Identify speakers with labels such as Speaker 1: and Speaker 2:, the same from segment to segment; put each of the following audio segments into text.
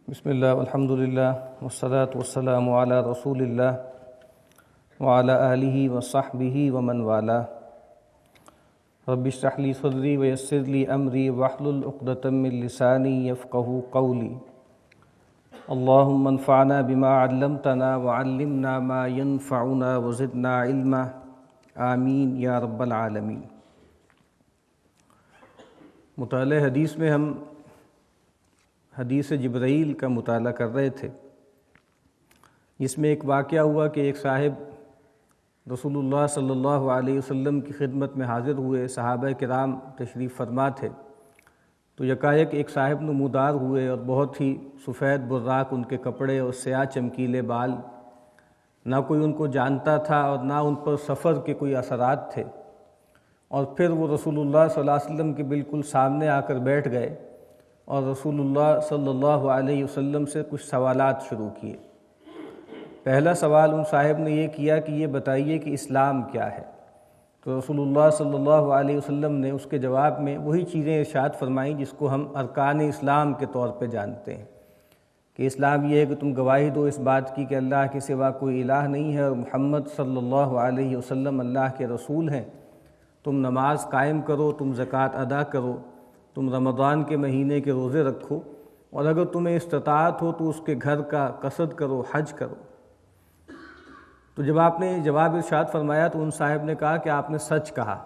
Speaker 1: بسم اللہ والحمد للہ والصلاة والسلام علی رسول اللہ وعلی آلہ وصحبہ ومن والاه. رب اشرح لی صدری ویسر لی امری واحلل عقدۃ من لسانی یفقہوا قولی. اللہم انفعنا بما علمتنا وعلمنا ما ينفعنا وزدنا علما. آمین یا رب العالمین. مطالعہ حدیث میں ہم حدیث جبرائیل کا مطالعہ کر رہے تھے، جس میں ایک واقعہ ہوا کہ ایک صاحب رسول اللہ صلی اللہ علیہ وسلم کی خدمت میں حاضر ہوئے. صحابہ کرام تشریف فرما تھے تو یکایک ایک صاحب نمودار ہوئے اور بہت ہی سفید براق ان کے کپڑے اور سیاہ چمکیلے بال. نہ کوئی ان کو جانتا تھا اور نہ ان پر سفر کے کوئی اثرات تھے. اور پھر وہ رسول اللہ صلی اللہ علیہ وسلم کے بالکل سامنے آ کر بیٹھ گئے اور رسول اللہ صلی اللہ علیہ وسلم سے کچھ سوالات شروع کیے. پہلا سوال ان صاحب نے یہ کیا کہ یہ بتائیے کہ اسلام کیا ہے. تو رسول اللہ صلی اللہ علیہ وسلم نے اس کے جواب میں وہی چیزیں ارشاد فرمائیں جس کو ہم ارکان اسلام کے طور پہ جانتے ہیں کہ اسلام یہ ہے کہ تم گواہی دو اس بات کی کہ اللہ کے سوا کوئی الہ نہیں ہے اور محمد صلی اللہ علیہ وسلم اللہ کے رسول ہیں. تم نماز قائم کرو، تم زکوٰۃ ادا کرو، تم رمضان کے مہینے کے روزے رکھو، اور اگر تمہیں استطاعت ہو تو اس کے گھر کا قصد کرو، حج کرو. تو جب آپ نے جواب ارشاد فرمایا تو ان صاحب نے کہا کہ آپ نے سچ کہا.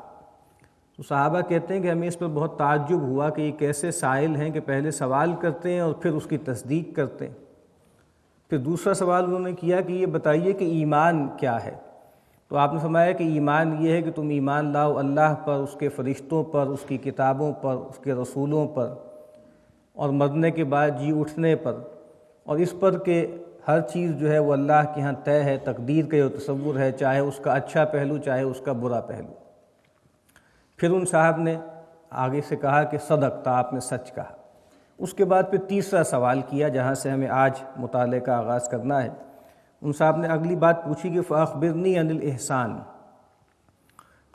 Speaker 1: تو صحابہ کہتے ہیں کہ ہمیں اس پر بہت تعجب ہوا کہ یہ کیسے سائل ہیں کہ پہلے سوال کرتے ہیں اور پھر اس کی تصدیق کرتے ہیں. پھر دوسرا سوال انہوں نے کیا کہ یہ بتائیے کہ ایمان کیا ہے. تو آپ نے فرمایا کہ ایمان یہ ہے کہ تم ایمان لاؤ اللہ پر، اس کے فرشتوں پر، اس کی کتابوں پر، اس کے رسولوں پر، اور مرنے کے بعد جی اٹھنے پر، اور اس پر کہ ہر چیز جو ہے وہ اللہ کے ہاں طے ہے، تقدیر کا یہ تصور ہے، چاہے اس کا اچھا پہلو چاہے اس کا برا پہلو. پھر ان صاحب نے آگے سے کہا کہ صدقتا، آپ نے سچ کہا. اس کے بعد پھر تیسرا سوال کیا جہاں سے ہمیں آج مطالعے کا آغاز کرنا ہے. ان صاحب نے اگلی بات پوچھی کہ فَأَخْبِرْنِي عَنِ الْإِحْسَانِ،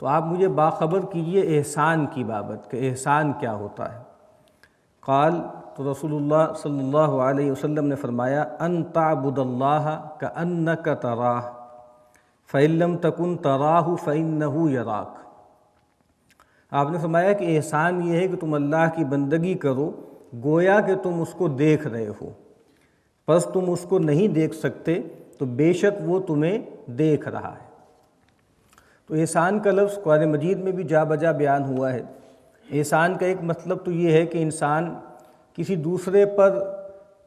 Speaker 1: تو آپ مجھے باخبر کیجئے احسان کی بابت کہ احسان کیا ہوتا ہے. قال، تو رسول اللہ صلی اللہ علیہ وسلم نے فرمایا ان تعبد اللہ کأنک تراہ فإن لم تکن تراہ فإنہ یراک. آپ نے فرمایا کہ احسان یہ ہے کہ تم اللہ کی بندگی کرو گویا کہ تم اس کو دیکھ رہے ہو، پس تم اس کو نہیں دیکھ سکتے تو بے شک وہ تمہیں دیکھ رہا ہے. تو احسان کا لفظ قرآن مجید میں بھی جا بجا بیان ہوا ہے. احسان کا ایک مطلب تو یہ ہے کہ انسان کسی دوسرے پر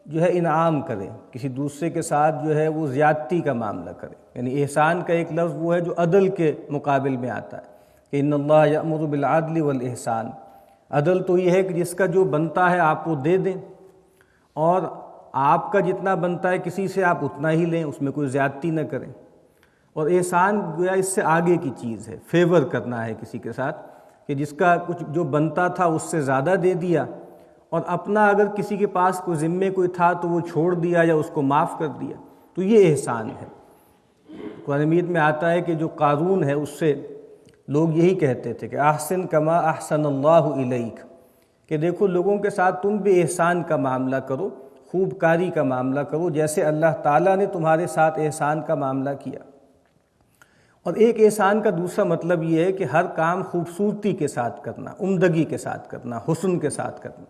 Speaker 1: جو ہے انعام کرے، کسی دوسرے کے ساتھ جو ہے وہ زیادتی کا معاملہ کرے. یعنی احسان کا ایک لفظ وہ ہے جو عدل کے مقابل میں آتا ہے کہ ان اللہ یأمر بالعدل والاحسان. عدل تو یہ ہے کہ جس کا جو بنتا ہے آپ وہ دے دیں، اور آپ کا جتنا بنتا ہے کسی سے آپ اتنا ہی لیں، اس میں کوئی زیادتی نہ کریں. اور احسان گویا اس سے آگے کی چیز ہے، فیور کرنا ہے کسی کے ساتھ کہ جس کا کچھ جو بنتا تھا اس سے زیادہ دے دیا، اور اپنا اگر کسی کے پاس کوئی ذمے کوئی تھا تو وہ چھوڑ دیا یا اس کو معاف کر دیا. تو یہ احسان ہے. قرآن مجید میں آتا ہے کہ جو قارون ہے اس سے لوگ یہی کہتے تھے کہ احسن کما احسن اللہ الیک، کہ دیکھو لوگوں کے ساتھ تم بھی احسان کا معاملہ کرو، خوب کاری کا معاملہ کرو جیسے اللہ تعالیٰ نے تمہارے ساتھ احسان کا معاملہ کیا. اور ایک احسان کا دوسرا مطلب یہ ہے کہ ہر کام خوبصورتی کے ساتھ کرنا، عمدگی کے ساتھ کرنا، حسن کے ساتھ کرنا.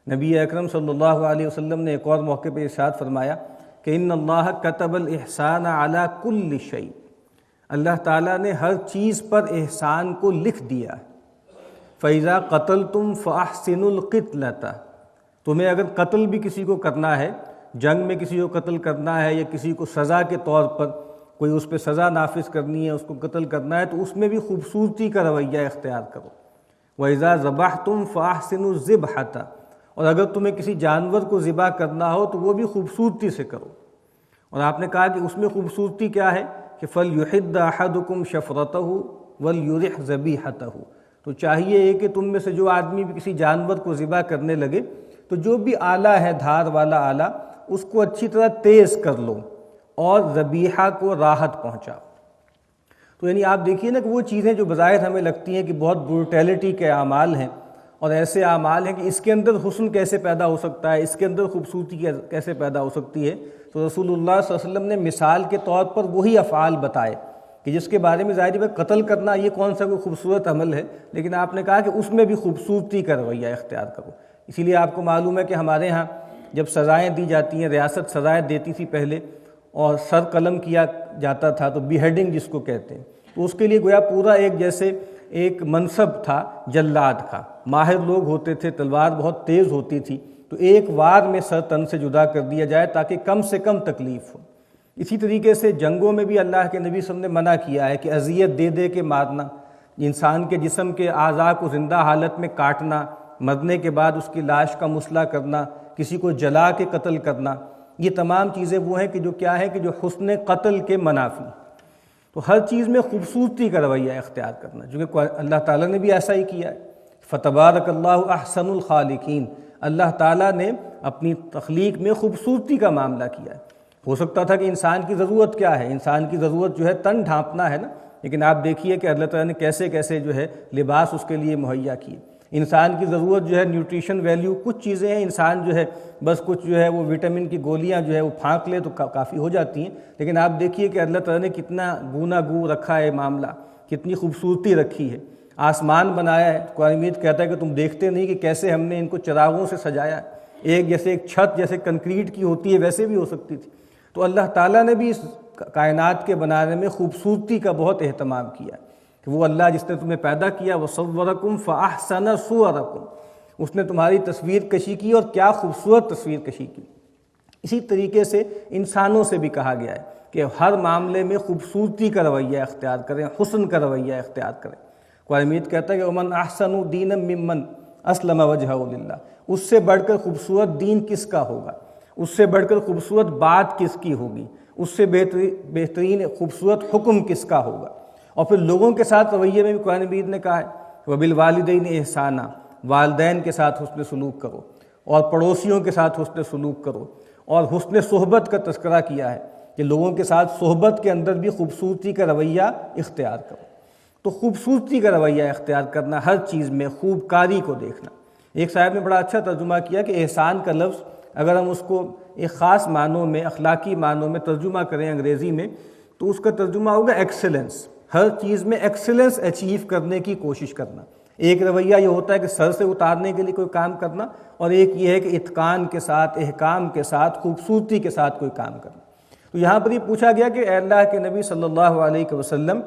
Speaker 1: نبی اکرم صلی اللہ علیہ وسلم نے ایک اور موقع پہ ارشاد فرمایا کہ ان اللہ کتب الاحسان علی کل شیء، اللہ تعالیٰ نے ہر چیز پر احسان کو لکھ دیا. فَإِذَا قَتَلْتُمْ فَأَحْسِنُوا الْقِتْلَةَ، تمہیں اگر قتل بھی کسی کو کرنا ہے، جنگ میں کسی کو قتل کرنا ہے یا کسی کو سزا کے طور پر کوئی اس پہ سزا نافذ کرنی ہے، اس کو قتل کرنا ہے، تو اس میں بھی خوبصورتی کا رویہ اختیار کرو. وَإِذَا ذَبَحْتُمْ فَأَحْسِنُوا الذِّبْحَةَ، اور اگر تمہیں کسی جانور کو ذبح کرنا ہو تو وہ بھی خوبصورتی سے کرو. اور آپ نے کہا کہ اس میں خوبصورتی کیا ہے کہ فَلْيُحِدَّ أَحَدُكُمْ شَفْرَتَهُ وَلْيُرِحْ ذَبِيحَتَهُ، تو چاہیے کہ تم میں سے جو آدمی بھی کسی جانور کو ذبح کرنے لگے تو جو بھی آلہ ہے، دھار والا آلہ، اس کو اچھی طرح تیز کر لو اور ذبیحہ کو راحت پہنچاؤ. تو یعنی آپ دیکھیے نا کہ وہ چیزیں جو بظاہر ہمیں لگتی ہیں کہ بہت بروٹیلٹی کے اعمال ہیں، اور ایسے اعمال ہیں کہ اس کے اندر حسن کیسے پیدا ہو سکتا ہے، اس کے اندر خوبصورتی کیسے پیدا ہو سکتی ہے، تو رسول اللہ صلی اللہ علیہ وسلم نے مثال کے طور پر وہی افعال بتائے کہ جس کے بارے میں ظاہر ہے قتل کرنا یہ کون سا کوئی خوبصورت عمل ہے، لیکن آپ نے کہا کہ اس میں بھی خوبصورتی کا رویہ اختیار کرو۔ اسی لیے آپ کو معلوم ہے کہ ہمارے ہاں جب سزائیں دی جاتی ہیں، ریاست سزائیں دیتی تھی پہلے، اور سر قلم کیا جاتا تھا تو بیہیڈنگ جس کو کہتے ہیں، تو اس کے لیے گویا پورا ایک جیسے ایک منصب تھا جلاد کا، ماہر لوگ ہوتے تھے، تلوار بہت تیز ہوتی تھی، تو ایک وار میں سر تن سے جدا کر دیا جائے تاکہ کم سے کم تکلیف ہو۔ اسی طریقے سے جنگوں میں بھی اللہ کے نبی صلی اللہ علیہ وسلم نے منع کیا ہے کہ اذیت دے دے کے مارنا، انسان کے جسم کے اعضاء کو زندہ حالت میں کاٹنا، مرنے کے بعد اس کی لاش کا مسئلہ کرنا، کسی کو جلا کے قتل کرنا، یہ تمام چیزیں وہ ہیں کہ جو کیا ہے کہ جو حسن قتل کے منافی۔ تو ہر چیز میں خوبصورتی کا رویہ اختیار کرنا، چونکہ اللہ تعالیٰ نے بھی ایسا ہی کیا ہے، فتبارک اللہ احسن الخالقین، اللہ تعالیٰ نے اپنی تخلیق میں خوبصورتی کا معاملہ کیا ہے۔ ہو سکتا تھا کہ انسان کی ضرورت کیا ہے، انسان کی ضرورت جو ہے تن ڈھانپنا ہے نا، لیکن آپ دیکھیے کہ اللہ تعالیٰ نے کیسے کیسے جو ہے لباس اس کے لیے مہیا کیے۔ انسان کی ضرورت جو ہے نیوٹریشن ویلیو، کچھ چیزیں ہیں انسان جو ہے بس کچھ جو ہے وہ وٹامن کی گولیاں جو ہے وہ پھانک لے تو کافی ہو جاتی ہیں، لیکن آپ دیکھیے کہ اللہ تعالیٰ نے کتنا گونا گو رکھا ہے معاملہ، کتنی خوبصورتی رکھی ہے۔ آسمان بنایا ہے، قرآن مجید کہتا ہے کہ تم دیکھتے نہیں کہ کیسے ہم نے ان کو چراغوں سے سجایا ہے، ایک جیسے ایک چھت جیسے کنکریٹ کی ہوتی ہے ویسے بھی ہو سکتی تھی۔ تو اللہ تعالیٰ نے بھی اس کائنات کے بنانے میں خوبصورتی کا بہت اہتمام کیا ہے کہ وہ اللہ جس نے تمہیں پیدا کیا وَصَوَّرَكُمْ فَأَحْسَنَ صُوَرَكُمْ، اس نے تمہاری تصویر کشی کی اور کیا خوبصورت تصویر کشی کی۔ اسی طریقے سے انسانوں سے بھی کہا گیا ہے کہ ہر معاملے میں خوبصورتی کا رویہ اختیار کریں، حسن کا رویہ اختیار کریں۔ قرآن مجید کہتا ہے کہ وَمَنْ أَحْسَنُ دِينًا مِّمَّنْ أَسْلَمَ وَجْهَهُ لِلَّهِ، اس سے بڑھ کر خوبصورت دین کس کا ہوگا، اس سے بڑھ کر خوبصورت بات کس کی ہوگی، اس سے بہترین خوبصورت حکم کس کا ہوگا۔ اور پھر لوگوں کے ساتھ رویے میں بھی قرآن مجید نے کہا ہے وَبِالْوَالِدَيْنِ إِحْسَانًا، والدین کے ساتھ حسن سلوک کرو، اور پڑوسیوں کے ساتھ حسن سلوک کرو، اور حسن صحبت کا تذکرہ کیا ہے کہ لوگوں کے ساتھ صحبت کے اندر بھی خوبصورتی کا رویہ اختیار کرو۔ تو خوبصورتی کا رویہ اختیار کرنا، ہر چیز میں خوب کاری کو دیکھنا۔ ایک صاحب نے بڑا اچھا ترجمہ کیا کہ احسان کا لفظ اگر ہم اس کو ایک خاص معنوں میں، اخلاقی معنوں میں ترجمہ کریں انگریزی میں، تو اس کا ترجمہ ہوگا ایکسلنس، ہر چیز میں ایکسلنس اچیو کرنے کی کوشش کرنا۔ ایک رویہ یہ ہوتا ہے کہ سر سے اتارنے کے لیے کوئی کام کرنا، اور ایک یہ ہے کہ اتقان کے ساتھ، احکام کے ساتھ، خوبصورتی کے ساتھ کوئی کام کرنا۔ تو یہاں پر یہ پوچھا گیا کہ اے اللہ کے نبی صلی اللہ علیہ وسلم،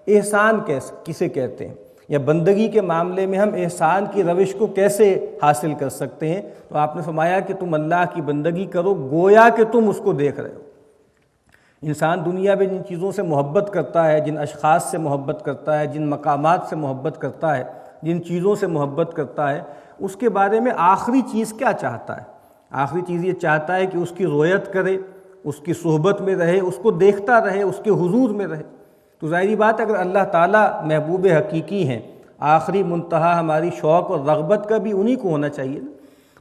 Speaker 1: احسان کسے کہتے ہیں، یا بندگی کے معاملے میں ہم احسان کی روش کو کیسے حاصل کر سکتے ہیں؟ تو آپ نے فرمایا کہ تم اللہ کی بندگی کرو گویا کہ تم اس کو دیکھ رہے ہو۔ انسان دنیا میں جن چیزوں سے محبت کرتا ہے، جن اشخاص سے محبت کرتا ہے، جن مقامات سے محبت کرتا ہے، جن چیزوں سے محبت کرتا ہے، اس کے بارے میں آخری چیز کیا چاہتا ہے؟ آخری چیز یہ چاہتا ہے کہ اس کی رویت کرے، اس کی صحبت میں رہے، اس کو دیکھتا رہے، اس کے حضور میں رہے۔ تو ظاہری بات ہے اگر اللہ تعالیٰ محبوب حقیقی ہیں، آخری منتہا ہماری شوق اور رغبت کا بھی انہی کو ہونا چاہیے۔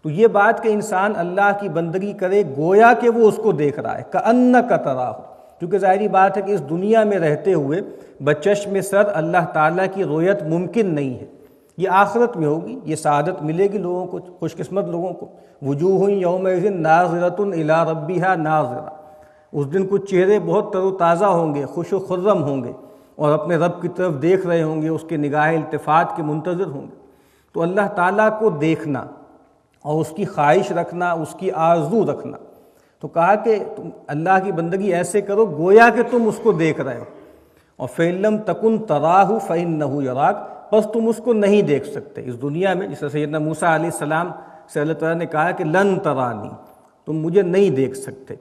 Speaker 1: تو یہ بات کہ انسان اللہ کی بندگی کرے گویا کہ وہ اس کو دیکھ رہا ہے، کأنک تراہ، کیونکہ ظاہری بات ہے کہ اس دنیا میں رہتے ہوئے بچشم سر اللہ تعالیٰ کی رویت ممکن نہیں ہے۔ یہ آخرت میں ہوگی، یہ سعادت ملے گی لوگوں کو، خوش قسمت لوگوں کو۔ وجوہ یومئذ ناظرۃ الی ربہا ناظرہ، اس دن کچھ چہرے بہت تر و تازہ ہوں گے، خوش و خرم ہوں گے، اور اپنے رب کی طرف دیکھ رہے ہوں گے، اس کے نگاہ التفات کے منتظر ہوں گے۔ تو اللہ تعالیٰ کو دیکھنا اور اس کی خواہش رکھنا، اس کی آرزو رکھنا، تو کہا کہ تم اللہ کی بندگی ایسے کرو گویا کہ تم اس کو دیکھ رہے ہو۔ اور فَإِن لَّمْ تَكُن تَرَاهُ فَإِنَّهُ يَرَاكَ، بس تم اس کو نہیں دیکھ سکتے اس دنیا میں، جس طرح سیدنا موسیٰ علیہ السلام سے اللہ تعالیٰ نے کہا کہ لن ترانی، تم مجھے نہیں دیکھ سکتے۔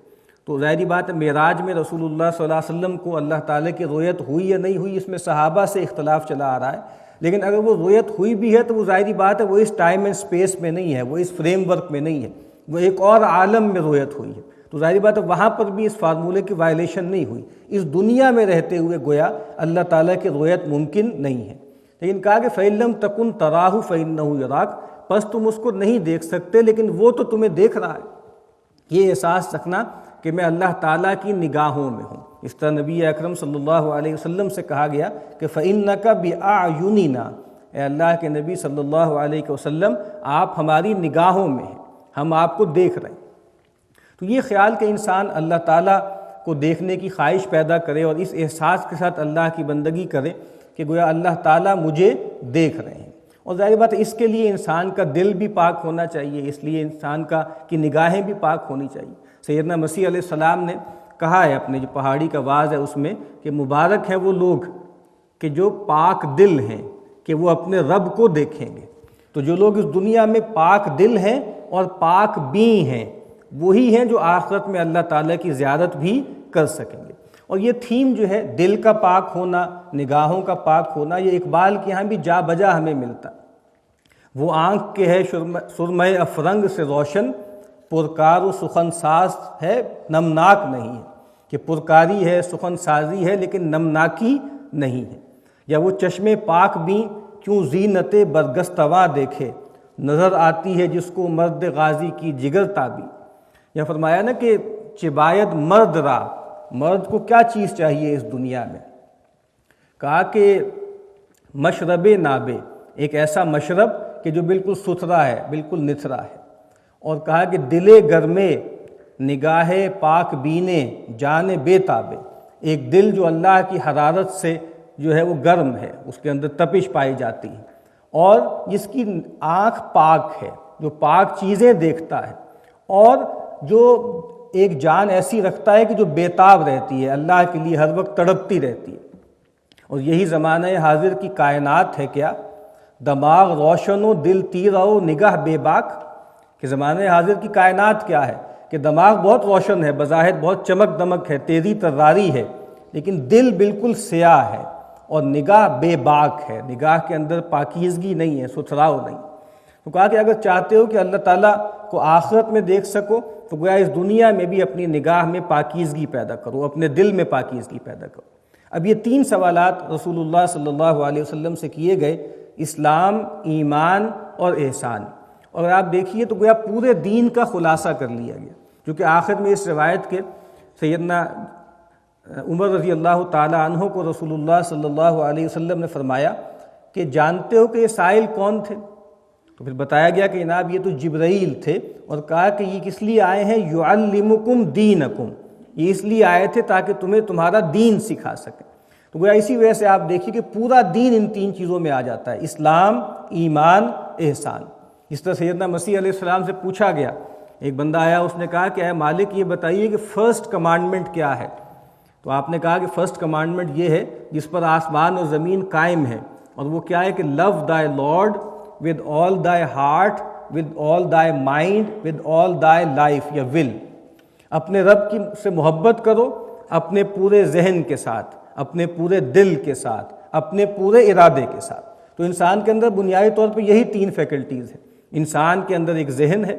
Speaker 1: تو ظاہری بات ہے معراج میں رسول اللہ صلی اللہ علیہ وسلم کو اللہ تعالیٰ کی رؤیت ہوئی یا نہیں ہوئی، اس میں صحابہ سے اختلاف چلا آ رہا ہے، لیکن اگر وہ رؤیت ہوئی بھی ہے تو وہ ظاہری بات ہے وہ اس ٹائم اینڈ اسپیس میں نہیں ہے، وہ اس فریم ورک میں نہیں ہے، وہ ایک اور عالم میں رؤیت ہوئی ہے۔ تو ظاہری بات ہے وہاں پر بھی اس فارمولے کی وائلیشن نہیں ہوئی، اس دنیا میں رہتے ہوئے گویا اللہ تعالیٰ کی رؤیت ممکن نہیں ہے۔ لیکن کہا کہ فَإِن لَّمْ تَكُن تَرَاهُ فَإِنَّهُ يَرَاكَ، پس تم اس کو نہیں دیکھ سکتے لیکن وہ تو تمہیں دیکھ رہا ہے۔ یہ احساس رکھنا کہ میں اللہ تعالیٰ کی نگاہوں میں ہوں۔ اس طرح نبی اکرم صلی اللہ علیہ وسلم سے کہا گیا کہ فَإِنَّكَ بِأَعْيُنِنَا، اے اللہ کے نبی صلی اللہ علیہ وسلم آپ ہماری نگاہوں میں ہیں، ہم آپ کو دیکھ رہے ہیں۔ تو یہ خیال کہ انسان اللہ تعالیٰ کو دیکھنے کی خواہش پیدا کرے اور اس احساس کے ساتھ اللہ کی بندگی کرے کہ گویا اللہ تعالیٰ مجھے دیکھ رہے ہیں، اور ظاہر بات ہے اس کے لیے انسان کا دل بھی پاک ہونا چاہیے، اس لیے انسان کی نگاہیں بھی پاک ہونی چاہیے۔ سیدنا مسیح علیہ السلام نے کہا ہے اپنے جو پہاڑی کا واعظ ہے اس میں کہ مبارک ہیں وہ لوگ کہ جو پاک دل ہیں کہ وہ اپنے رب کو دیکھیں گے۔ تو جو لوگ اس دنیا میں پاک دل ہیں اور پاک بین ہیں وہی ہیں جو آخرت میں اللہ تعالیٰ کی زیارت بھی کر سکیں گے۔ اور یہ تھیم جو ہے دل کا پاک ہونا، نگاہوں کا پاک ہونا، یہ اقبال کے ہاں بھی جا بجا ہمیں ملتا۔ وہ آنکھ کے ہے سرمہ افرنگ سے روشن، پرکار و سخن ساز ہے نمناک نہیں ہے، کہ پرکاری ہے، سخن سازی ہے لیکن نمناکی نہیں ہے۔ یا وہ چشم پاک بھی کیوں زینت برگستواں دیکھے، نظر آتی ہے جس کو مرد غازی کی جگر تابی۔ یا فرمایا نا کہ چباید مرد را، مرد کو کیا چیز چاہیے اس دنیا میں؟ کہا کہ مشرب نابے، ایک ایسا مشرب کہ جو بالکل ستھرا ہے، بالکل نتھرا ہے۔ اور کہا کہ دل گرمے نگاہ پاک بینے جان بے تابے، ایک دل جو اللہ کی حرارت سے جو ہے وہ گرم ہے، اس کے اندر تپش پائی جاتی ہے، اور جس کی آنکھ پاک ہے، جو پاک چیزیں دیکھتا ہے، اور جو ایک جان ایسی رکھتا ہے کہ جو بےتاب رہتی ہے، اللہ کے لیے ہر وقت تڑپتی رہتی ہے۔ اور یہی زمانہ حاضر کی کائنات ہے کیا، دماغ روشن و دل تیرہ و نگاہ بے باک، کہ زمانہ حاضر کی کائنات کیا ہے کہ دماغ بہت روشن ہے، بظاہر بہت چمک دمک ہے، تیزی تراری ہے، لیکن دل بالکل سیاہ ہے اور نگاہ بے باک ہے، نگاہ کے اندر پاکیزگی نہیں ہے، ستھراؤ نہیں۔ تو کہا کہ اگر چاہتے ہو کہ اللہ تعالیٰ کو آخرت میں دیکھ سکو تو گویا اس دنیا میں بھی اپنی نگاہ میں پاکیزگی پیدا کرو، اپنے دل میں پاکیزگی پیدا کرو۔ اب یہ 3 سوالات رسول اللہ صلی اللہ علیہ وسلم سے کیے گئے، اسلام، ایمان اور احسان، اور آپ دیکھیے تو گویا پورے دین کا خلاصہ کر لیا گیا، جو کہ آخر میں اس روایت کے سیدنا عمر رضی اللہ تعالی عنہ کو رسول اللہ صلی اللہ علیہ وسلم نے فرمایا کہ جانتے ہو کہ یہ سائل کون تھے؟ تو پھر بتایا گیا کہ جناب یہ تو جبرائیل تھے، اور کہا کہ یہ کس لیے آئے ہیں، یعلمکم دینکم، یہ اس لیے آئے تھے تاکہ تمہیں تمہارا دین سکھا سکیں۔ تو گویا اسی وجہ سے آپ دیکھیے کہ پورا دین ان 3 چیزوں میں آ جاتا ہے، اسلام، ایمان، احسان۔ اس طرح سیدنا مسیح علیہ السلام سے پوچھا گیا، ایک بندہ آیا، اس نے کہا کہ اے مالک یہ بتائیے کہ فرسٹ کمانڈمنٹ کیا ہے؟ تو آپ نے کہا کہ فرسٹ کمانڈمنٹ یہ ہے جس پر آسمان اور زمین قائم ہے، اور وہ کیا ہے کہ لو دائی لارڈ ود آل دائی ہارٹ، ود آل دائی مائنڈ، ود آل دائی لائف یا ول، اپنے رب کی سے محبت کرو اپنے پورے ذہن کے ساتھ، اپنے پورے دل کے ساتھ، اپنے پورے ارادے کے ساتھ۔ تو انسان کے اندر بنیادی طور پہ یہی 3 فیکلٹیز ہیں۔ انسان کے اندر ایک ذہن ہے،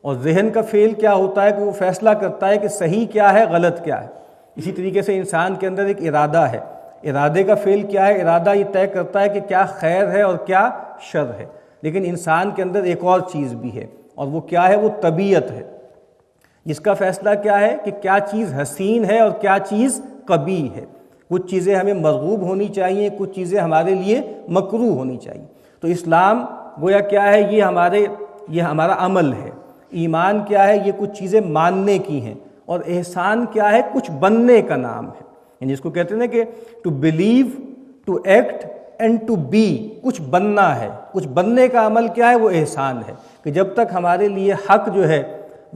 Speaker 1: اور ذہن کا فعل کیا ہوتا ہے کہ وہ فیصلہ کرتا ہے کہ صحیح کیا ہے، غلط کیا ہے۔ اسی طریقے سے انسان کے اندر ایک ارادہ ہے، ارادے کا فعل کیا ہے، ارادہ یہ طے کرتا ہے کہ کیا خیر ہے اور کیا شر ہے۔ لیکن انسان کے اندر ایک اور چیز بھی ہے، اور وہ کیا ہے، وہ طبیعت ہے، جس کا فیصلہ کیا ہے کہ کیا چیز حسین ہے اور کیا چیز قبیح ہے۔ کچھ چیزیں ہمیں مرغوب ہونی چاہیے، کچھ چیزیں ہمارے لیے مکروہ ہونی چاہیے۔ تو اسلام گویا کیا ہے، یہ ہمارا عمل ہے۔ ایمان کیا ہے، یہ کچھ چیزیں ماننے کی ہیں، اور احسان کیا ہے، کچھ بننے کا نام ہے، یعنی جس کو کہتے ہیں نا کہ to believe, to act and to be, کچھ بننا ہے۔ کچھ بننے کا عمل کیا ہے، وہ احسان ہے، کہ جب تک ہمارے لیے حق جو ہے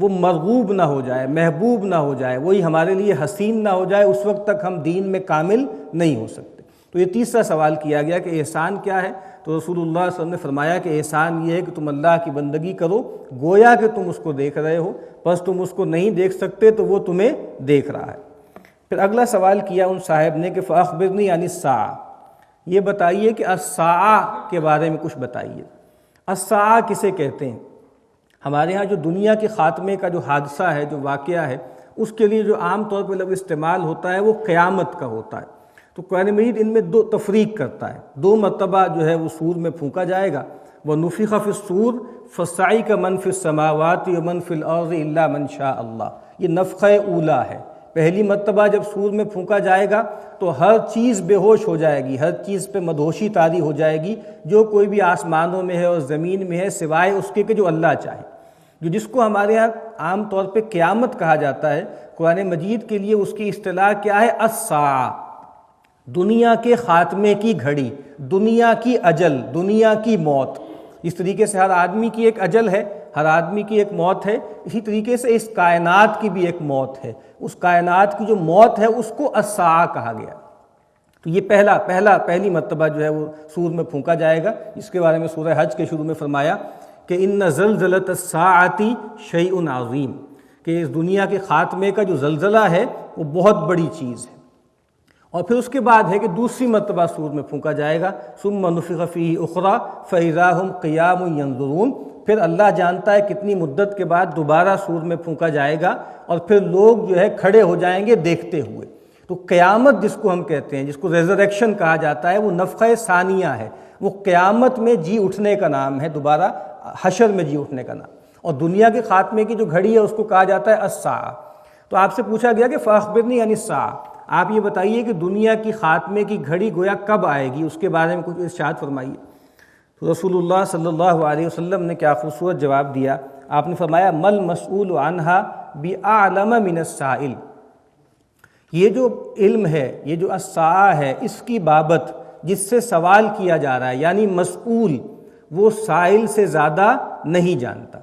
Speaker 1: وہ مرغوب نہ ہو جائے، محبوب نہ ہو جائے، وہی ہمارے لیے حسین نہ ہو جائے، اس وقت تک ہم دین میں کامل نہیں ہو سکتے۔ تو یہ تیسرا سوال کیا گیا کہ احسان کیا ہے؟ تو رسول اللہ صلی اللہ علیہ وسلم نے فرمایا کہ احسان یہ ہے کہ تم اللہ کی بندگی کرو گویا کہ تم اس کو دیکھ رہے ہو، بس تم اس کو نہیں دیکھ سکتے تو وہ تمہیں دیکھ رہا ہے۔ پھر اگلا سوال کیا ان صاحب نے کہ فاخبرنی عن الساعہ، یہ بتائیے کہ الساعہ کے بارے میں کچھ بتائیے۔ الساعہ کسے کہتے ہیں؟ ہمارے ہاں جو دنیا کے خاتمے کا جو حادثہ ہے، جو واقعہ ہے، اس کے لیے جو عام طور پہ لفظ استعمال ہوتا ہے وہ قیامت کا ہوتا ہے۔ تو قرآن مجید ان میں 2 تفریق کرتا ہے، 2 مرتبہ جو ہے وہ سور میں پھونکا جائے گا، وَنُفِخَ فِي الصُّورِ فَصَعِقَ مَن فِي السَّمَاوَاتِ وَمَن فِي الْأَرْضِ إِلَّا مَن شَاءَ اللَّهُ، یہ نفخہ اولا ہے، پہلی مرتبہ جب سور میں پھونکا جائے گا تو ہر چیز بے ہوش ہو جائے گی، ہر چیز پہ مدہوشی طاری ہو جائے گی، جو کوئی بھی آسمانوں میں ہے اور زمین میں ہے، سوائے اس کے کہ جو اللہ چاہے۔ جس کو ہمارے ہاں عام طور پہ قیامت کہا جاتا ہے، قرآن مجید کے لیے اس کی اصطلاح کیا ہے؟ الساعہ، دنیا کے خاتمے کی گھڑی، دنیا کی اجل، دنیا کی موت۔ اس طریقے سے ہر آدمی کی ایک اجل ہے، ہر آدمی کی ایک موت ہے، اسی طریقے سے اس کائنات کی بھی ایک موت ہے۔ اس کائنات کی جو موت ہے اس کو الساعہ کہا گیا۔ تو یہ پہلی مرتبہ جو ہے وہ سور میں پھونکا جائے گا، اس کے بارے میں سورہ حج کے شروع میں فرمایا کہ ان زلزلۃ الساعۃ شیء عظیم، کہ اس دنیا کے خاتمے کا جو زلزلہ ہے وہ بہت بڑی چیز ہے۔ اور پھر اس کے بعد ہے کہ دوسری مرتبہ سور میں پھونکا جائے گا، ثم نفخ فیہ اخری فاذا ھم قیام ینظرون، پھر اللہ جانتا ہے کتنی مدت کے بعد دوبارہ سور میں پھونکا جائے گا اور پھر لوگ جو ہے کھڑے ہو جائیں گے دیکھتے ہوئے۔ تو قیامت جس کو ہم کہتے ہیں، جس کو ریزریکشن کہا جاتا ہے، وہ نفخہ ثانیہ ہے، وہ قیامت میں جی اٹھنے کا نام ہے، دوبارہ حشر میں جی اٹھنے کا نام۔ اور دنیا کے خاتمے کی جو گھڑی ہے اس کو کہا جاتا ہے الساعہ۔ تو آپ سے پوچھا گیا کہ فاخبرنی عن الساعہ، آپ یہ بتائیے کہ دنیا کی خاتمے کی گھڑی گویا کب آئے گی، اس کے بارے میں کچھ ارشاد فرمائیے۔ تو رسول اللہ صلی اللہ علیہ وسلم نے کیا خوبصورت جواب دیا، آپ نے فرمایا مل مسئول عنہا بأعلم من السائل، یہ جو علم ہے، یہ جو الساعہ ہے، اس کی بابت جس سے سوال کیا جا رہا ہے، یعنی مسئول، وہ سائل سے زیادہ نہیں جانتا۔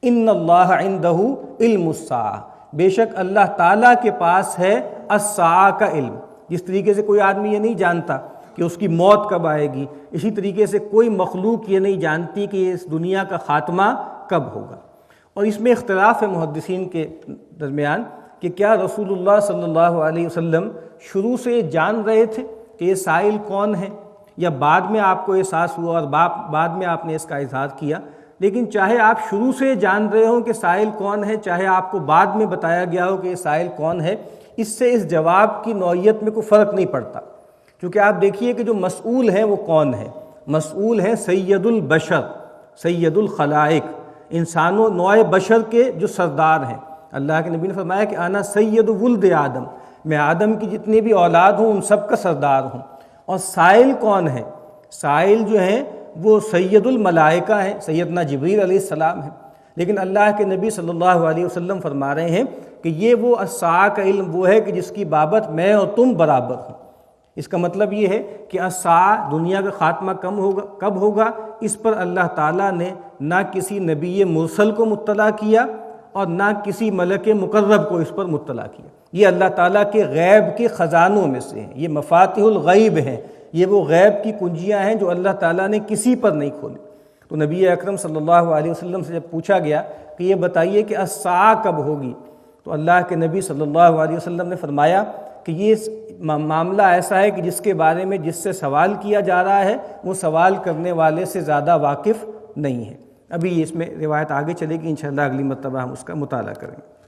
Speaker 1: ان اللہ عندہ علم الساعہ، بے شک اللہ تعالیٰ کے پاس ہے الساعہ کا علم۔ جس طریقے سے کوئی آدمی یہ نہیں جانتا کہ اس کی موت کب آئے گی، اسی طریقے سے کوئی مخلوق یہ نہیں جانتی کہ اس دنیا کا خاتمہ کب ہوگا۔ اور اس میں اختلاف ہے محدثین کے درمیان کہ کیا رسول اللہ صلی اللہ علیہ وسلم شروع سے جان رہے تھے کہ یہ سائل کون ہے، یا بعد میں آپ کو احساس ہوا اور بعد میں آپ نے اس کا اظہار کیا۔ لیکن چاہے آپ شروع سے جان رہے ہوں کہ سائل کون ہے، چاہے آپ کو بعد میں بتایا گیا ہو کہ یہ سائل کون ہے، اس سے اس جواب کی نوعیت میں کوئی فرق نہیں پڑتا۔ کیونکہ آپ دیکھیے کہ جو مسئول ہیں وہ کون ہے؟ مسئول ہیں سید البشر، سید الخلائق، انسانوں نوع بشر کے جو سردار ہیں۔ اللہ کے نبی نے فرمایا کہ انا سید ولد آدم، میں آدم کی جتنی بھی اولاد ہوں ان سب کا سردار ہوں۔ اور سائل کون ہے؟ سائل جو ہیں وہ سید الملائکہ ہیں، سیدنا جبریل علیہ السلام ہیں۔ لیکن اللہ کے نبی صلی اللہ علیہ وسلم فرما رہے ہیں کہ یہ وہ الساعہ کا علم وہ ہے کہ جس کی بابت میں اور تم برابر ہوں۔ اس کا مطلب یہ ہے کہ الساعہ، دنیا کا خاتمہ کب ہوگا، اس پر اللہ تعالیٰ نے نہ کسی نبی مرسل کو مطلع کیا اور نہ کسی ملک مقرب کو اس پر مطلع کیا۔ یہ اللہ تعالیٰ کے غیب کے خزانوں میں سے ہیں، یہ مفاتیح الغیب ہیں، یہ وہ غیب کی کنجیاں ہیں جو اللہ تعالیٰ نے کسی پر نہیں کھولی۔ تو نبی اکرم صلی اللہ علیہ وسلم سے جب پوچھا گیا کہ یہ بتائیے کہ الساعہ کب ہوگی، تو اللہ کے نبی صلی اللہ علیہ وسلم نے فرمایا کہ یہ معاملہ ایسا ہے کہ جس کے بارے میں جس سے سوال کیا جا رہا ہے وہ سوال کرنے والے سے زیادہ واقف نہیں ہے۔ ابھی اس میں روایت آگے چلے گی، انشاءاللہ اگلی مرتبہ ہم اس کا مطالعہ کریں گے۔